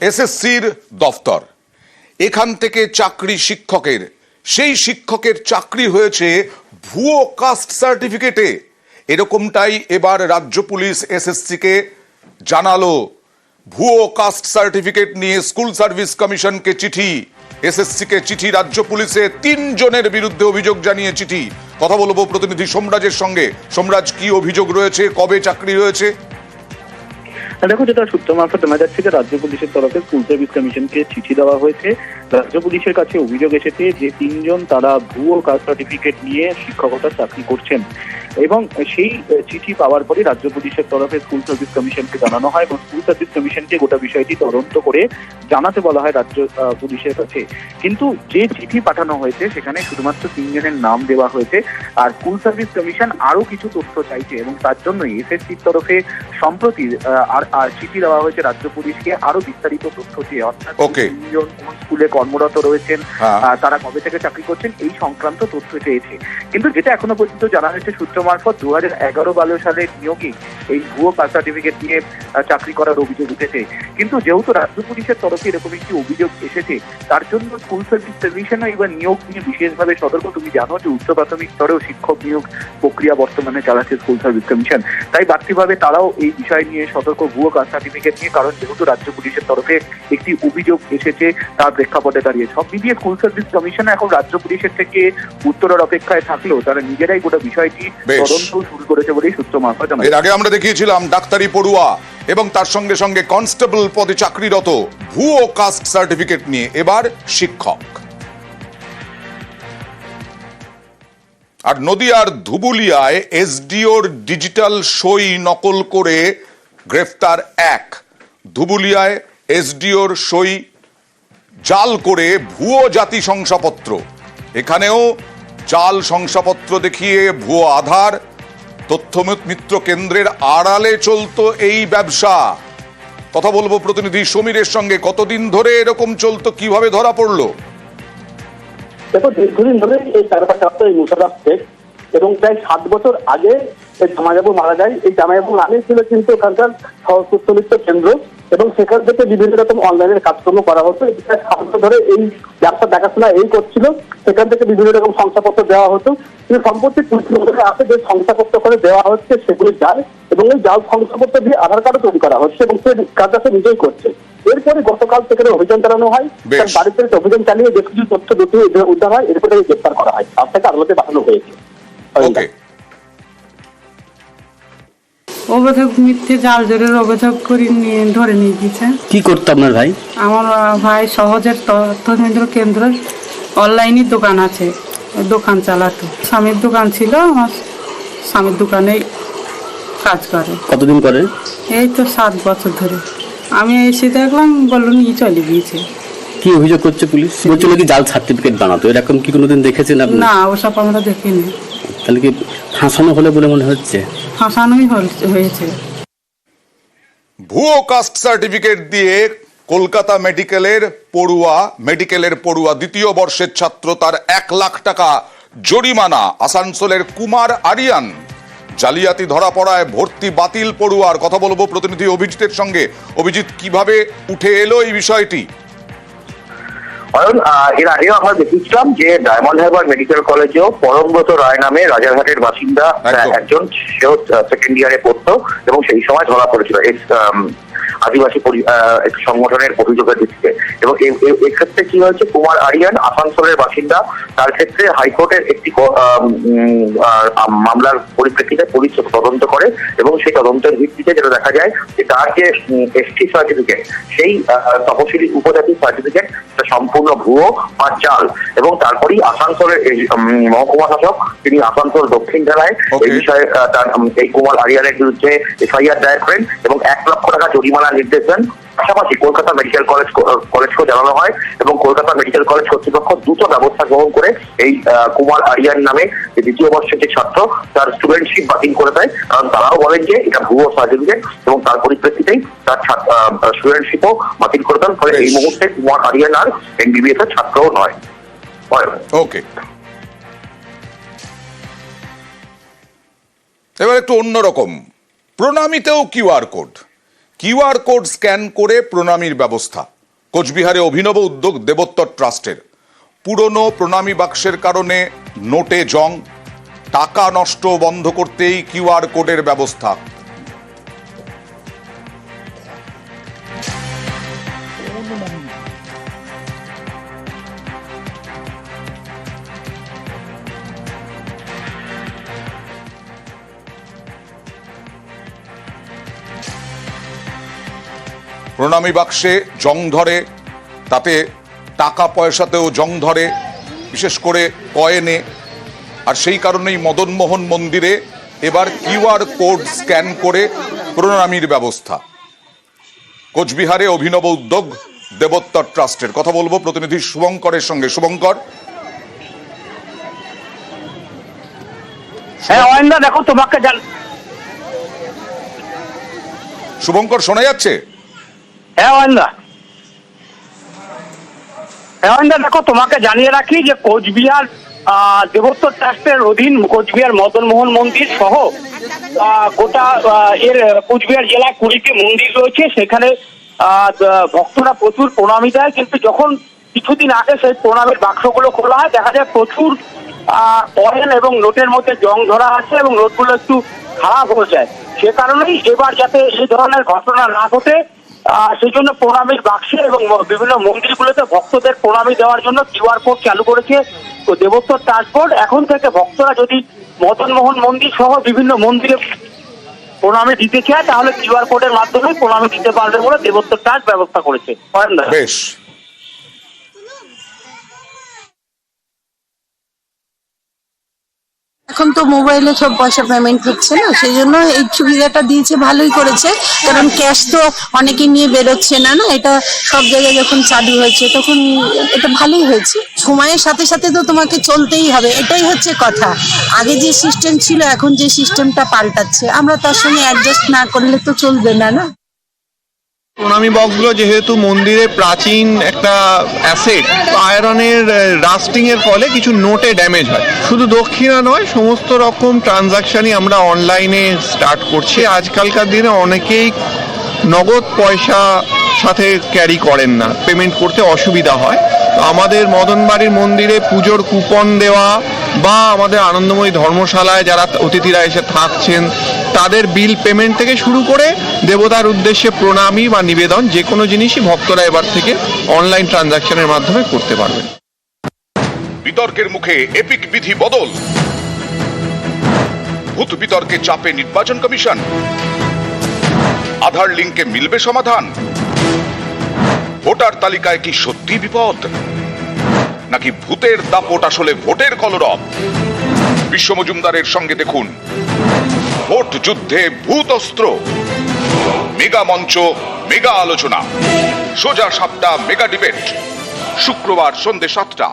এসএসসির দফতর, এখান থেকে চাকরি শিক্ষকের, সেই শিক্ষকের চাকরি হয়েছে ভুয়ো কাস্ট সার্টিফিকেটে। এরকমটাই এবার রাজ্য পুলিশ এসএসসিকে জানালো। ভুয়ো কাস্ট সার্টিফিকেট নিয়ে স্কুল সার্ভিস কমিশনকে চিঠি, এসএসসিকে চিঠি, রাজ্য পুলিশে 3 জনের বিরুদ্ধে অভিযোগ জানিয়ে চিঠি। কথা বলবো প্রতিনিধি সোমরাজের সঙ্গে। সোমরাজ, কি অভিযোগ রয়েছে, কবে চাকরি হয়েছে? দেখো, যেটা সূত্র মারফত জানা যাচ্ছে যে রাজ্য পুলিশের তরফে স্কুল সার্ভিস কমিশনকে চিঠি দেওয়া হয়েছে। রাজ্য পুলিশের কাছে অভিযোগ এসেছে যে 3 জন তারা ভুয়ো কাস্ট সার্টিফিকেট নিয়ে শিক্ষকতার চাকরি করছেন, এবং সেই চিঠি পাওয়ার পরে রাজ্য পুলিশের তরফে স্কুল সার্ভিস কমিশনকে জানানো হয় এবং স্কুল সার্ভিস কমিশনকে গোটা বিষয়টি তদন্ত করে জানাতে বলা হয় রাজ্য পুলিশের কাছে। কিন্তু যে চিঠি পাঠানো হয়েছে সেখানে শুধুমাত্র 3 জনের নাম দেওয়া হয়েছে, আর স্কুল সার্ভিস কমিশন আরো কিছু তথ্য চাইছে এবং তার জন্যই এসএসসির তরফে সম্প্রতি আর চিঠি দেওয়া হয়েছে রাজ্য পুলিশকে আরো বিস্তারিত তথ্য চেয়ে, অর্থাৎ 3 জন কোন স্কুলে কর্মরত রয়েছেন, তারা কবে থেকে চাকরি করছেন, এই সংক্রান্ত তথ্য চেয়েছে। কিন্তু যেটা এখনো পর্যন্ত জানা হয়েছে সূত্র মারফত 2011-12 সালের নিয়োগে এই ভুয়ো কাস্ট সার্টিফিকেট নিয়ে চাকরি করার অভিযোগ উঠেছে। কিন্তু যেহেতু রাজ্য পুলিশের তরফে এরকম একটি অভিযোগ এসেছে, তার জন্য স্কুল সার্ভিস কমিশনও এবার নিয়োগ নিয়ে বিশেষভাবে সতর্ক। তুমি জানো যে উচ্চ প্রাথমিক স্তরেও শিক্ষক নিয়োগ প্রক্রিয়া বর্তমানে চালাচ্ছে স্কুল সার্ভিস কমিশন, তাই বাড়তিভাবে তারাও এই বিষয় নিয়ে সতর্ক ভুয়ো কাস্ট সার্টিফিকেট নিয়ে, কারণ যেহেতু রাজ্য পুলিশের তরফে একটি অভিযোগ এসেছে তার প্রেক্ষাপটে দাঁড়িয়ে সব মিলিয়ে স্কুল সার্ভিস কমিশন এখন রাজ্য পুলিশের থেকে উত্তরের অপেক্ষায় থাকলেও তারা নিজেরাই গোটা বিষয়টি তদন্ত শুরু করেছে বলেই সূত্র মারফত জানা। এর আগে আমরা দেখিয়েছিলাম ডাক্তারি পড়ুয়া এবং তার সঙ্গে সঙ্গে কনস্টেবল পদে চাকরিরত ভুয়ো কাস্ট সার্টিফিকেট নিয়ে, এবার শিক্ষক। আর নদিয়ার ধুবুলিয়ায় এসডিওর ডিজিটাল সই নকল করে গ্রেফতার 1। ধুবুলিয়ায় এসডিওর সই জাল করে ভুয়ো জাতি শংসাপত্র, এখানেও জাল শংসাপত্র দেখিয়ে ভুয়ো আধার, তথ্য মিত্র কেন্দ্রের আড়ালে চলতো এই ব্যবসা। কথা বলবো প্রতিনিধি সমীরের সঙ্গে। কতদিন ধরে এরকম চলতো, কিভাবে ধরা পড়লো? দেখো, দীর্ঘদিন ধরে এই চারপাশে এই মুশারফ শেখ এবং প্রায় 7 বছর আগে এই জামাইবাবু মারা যায়। এই জামাইবাবু নামে ছিল কিন্তু এখানকার তথ্যমিত্র কেন্দ্র, এবং সেখান থেকে বিভিন্ন রকম অনলাইনের কাজকর্ম করা হতো। 7 বছর ধরে এই ব্যবসা দেখাশোনা এই করছিল, সেখান থেকে বিভিন্ন রকম শংসাপত্র দেওয়া হতো। কিন্তু সম্পত্তি আছে যে শংসাপত্র করে দেওয়া হচ্ছে সেগুলি জাল, এবং এই জাল শংসাপত্র দিয়ে আধার কার্ডও তৈরি করা হচ্ছে এবং সে কাজটা সে নিজেই করছে। এরপরে গতকাল সেখানে অভিযান চালানো হয়, তার বাড়িতে অভিযান চালিয়ে বেশ কিছু তথ্য উদ্ধার হয়, এরপরে গ্রেপ্তার করা হয়, তার থেকে আদালতে পাঠানো হয়েছে। অভিযোগ মিথ্যে জাল জোরের অভিযোগ করে নিয়ে ধরে নিয়ে গেছে। কি করতো আপনার ভাই? আমার ভাই সহজের তথ্যমিত্র কেন্দ্রের অনলাইনে দোকান আছে, দোকান চালাতো। স্বামীর দোকান ছিল, আমার স্বামীর দোকানে কাজ করে। কতদিন করে? এই তো 7 বছর ধরে। আমি এসে দেখলাম, বললো নিয়ে চলে গিয়েছে। কি অভিযোগ করছে পুলিশ? বলছিল কি জাল সার্টিফিকেট বানাতো, এরকম কি কোনোদিন দেখেছেন আপনি? না, ওসব আমরা দেখিনি। তাহলে কি ফাঁসানো হলে বলে মনে হচ্ছে? ফাঁসানোই হয়েছে। ভুয়ো কাস্ট সার্টিফিকেট দিয়ে কলকাতা মেডিকেলের পড়ুয়া 2য় বর্ষের ছাত্র, তার 1 লাখ টাকা জরিমানা। আসানসোলের কুমার আরিয়ান জালিয়াতি ধরা পড়ায় ভর্তি বাতিল পড়ুয়ার। কথা বলবো প্রতিনিধি অভিজিতের সঙ্গে। অভিজিৎ, কিভাবে উঠে এলো এই বিষয়টি? এর আগেও আমরা দেখেছিলাম যে ডায়মন্ড হারবার মেডিকেল কলেজেও পরমব্রত রায় নামে রাজারহাটের বাসিন্দা একজন, সেও 2nd ইয়ারে পড়তো এবং সেই সময় ধরা পড়েছিল আদিবাসী একটি সংগঠনের অভিযোগের ভিত্তিতে। এবং এক্ষেত্রে কি হয়েছে, কুমার আরিয়ান আসানসোলের বাসিন্দা, তার ক্ষেত্রে হাইকোর্টের একটি মামলার পরিপ্রেক্ষিতে পুলিশ তদন্ত করে এবং সেই তদন্তের ভিত্তিতে যেটা দেখা যায় যে তার যে এসটি সার্টিফিকেট, সেই তপশিলি উপজাতি সার্টিফিকেট সম্পূর্ণ ভুয়ো আর জাল। এবং তারপরেই আসানসোলের মহকুমা শাসক, তিনি আসানসোল দক্ষিণ জেলায় এই বিষয়ে এই কুমার আরিয়ানের বিরুদ্ধে এফআইআর দায়ের করেন এবং 1 লক্ষ টাকা জরিমানা নির্দেশ দেন। পাশাপাশি কলকাতা মেডিকেল কলেজকেও জানানো হয় এবং কলকাতা মেডিকেল কলেজ কর্তৃপক্ষ দ্রুত ব্যবস্থা গ্রহণ করে এই কুমার আরিয়ান নামে 2য় বর্ষের যে ছাত্র, তার স্টুডেন্টশিপ বাতিল করে দেয়, কারণ তারাও বলেন যে এটা ভুয়ো সার্টিফিকেট, এবং তার পরিপ্রেক্ষিতেই তার স্টুডেন্টশিপও বাতিল করে দেন। ফলে এই মুহূর্তে কুমার আরিয়ান আর এমবিবিএস এর ছাত্রও নয়। ওকে, এবার একটু অন্যরকম। প্রণামীতেও QR code. QR code scan করে প্রণামীর ব্যবস্থা। কোচবিহারে অভিনব উদ্যোগ দেবোত্তর ট্রাস্টের। পুরনো প্রণামী বাক্সের কারণে নোটে জং, টাকা নষ্ট বন্ধ করতেই কিউআর কোডের ব্যবস্থা। প্রণামী বাক্সে জং ধরে, তাতে টাকা পয়সাতেও জং ধরে, বিশেষ করে কয়েনে। আর সেই কারণেই মদনমোহন মন্দিরে এবার কিউআর কোড স্ক্যান করে প্রণামীর ব্যবস্থা। কোচবিহারে অভিনব উদ্যোগ দেবোত্তর ট্রাস্টের। কথা বলবো প্রতিনিধি শুভঙ্করের সঙ্গে। শুভঙ্কর, দেখো তোমাকে শুভঙ্কর শোনা যাচ্ছে? দেখো তোমাকে জানিয়ে রাখি যে কোচবিহার দেবোত্তর ট্রাস্টের অধীন কোচবিহার মদনমোহন মন্দির সহ গোটা এর কোচবিহার জেলায় 20টি মন্দির রয়েছে। সেখানে ভক্তরা প্রচুর প্রণামী দেয়, কিন্তু যখন কিছুদিন আগে সেই প্রণামীর বাক্সগুলো খোলা হয় দেখা যায় প্রচুর কয়েন এবং নোটের মধ্যে জং ধরা আছে এবং নোটগুলো একটু খারাপ হয়ে যায়। সে কারণেই এবার যাতে এই ধরনের ঘটনা না ঘটে সেই জন্য প্রণামীর বাক্সে এবং বিভিন্ন মন্দিরগুলোতে ভক্তদের প্রণামী দেওয়ার জন্য কিউআর কোড চালু করেছে তো দেবোত্তর ট্রাস্ট বোর্ড। এখন থেকে ভক্তরা যদি মদনমোহন মন্দির সহ বিভিন্ন মন্দিরে প্রণামী দিতে চায় তাহলে কিউআর কোডের মাধ্যমে প্রণামী দিতে পারবে বলে দেবোত্তর ট্রাস্ট ব্যবস্থা করেছে। বেশ। এখন তো মোবাইলে সব পয়সা পেমেন্ট হচ্ছে না, সেই জন্য এই সুবিধাটা দিয়েছে, ভালোই করেছে। কারণ ক্যাশ তো অনেকে নিয়ে বেরোচ্ছে না, এটা সব জায়গায় যখন চালু হয়েছে তখন এটা ভালোই হয়েছে। সময়ের সাথে সাথে তো তোমাকে চলতেই হবে, এটাই হচ্ছে কথা। আগে যে সিস্টেম ছিল এখন যে সিস্টেমটা পাল্টাচ্ছে, আমরা তার সঙ্গে অ্যাডজাস্ট না করলে তো চলবে না। প্রণামী বক্সগুলো যেহেতু মন্দিরে প্রাচীন একটা অ্যাসেট, আয়রনের রাস্টিং এর ফলে কিছু নোটে ড্যামেজ হয়। শুধু দক্ষিণা নয়, সমস্ত রকম ট্রানজাকশনই আমরা অনলাইনে স্টার্ট করছি। আজকালকার দিনে অনেকেই নগদ পয়সা সাথে ক্যারি করেন না, পেমেন্ট করতে অসুবিধা হয়। তো আমাদের মদনবাড়ির মন্দিরে পুজোর কুপন দেওয়া বা আমাদের আনন্দময়ী ধর্মশালায় যারা অতিথিরা এসে থাকছেন তাদের বিল পেমেন্ট থেকে শুরু করে দেবতার উদ্দেশ্যে প্রণামী বা নিবেদন যে কোনো জিনিসই ভক্তরা এবার থেকে অনলাইন ট্রানজাকশনের মাধ্যমে করতে পারবেন। বিতর্কের মুখে এপিক বিধি বদল, ভূত বিতর্কে চাপে নির্বাচন কমিশন, আধার লিঙ্কে মিলবে সমাধান, ভোটার তালিকায় কি সত্যি বিপদ, নাকি ভূতের দাপট আসলে ভোটের কলরব? বিশ্ব মজুমদারের সঙ্গে দেখুন ভোট যুদ্ধে ভূত অস্ত্র, মেগা মঞ্চ, মেগা আলোচনা, সোজা সাপটা মেগা ডিবেট, শুক্রবার সন্ধ্যে 7টা।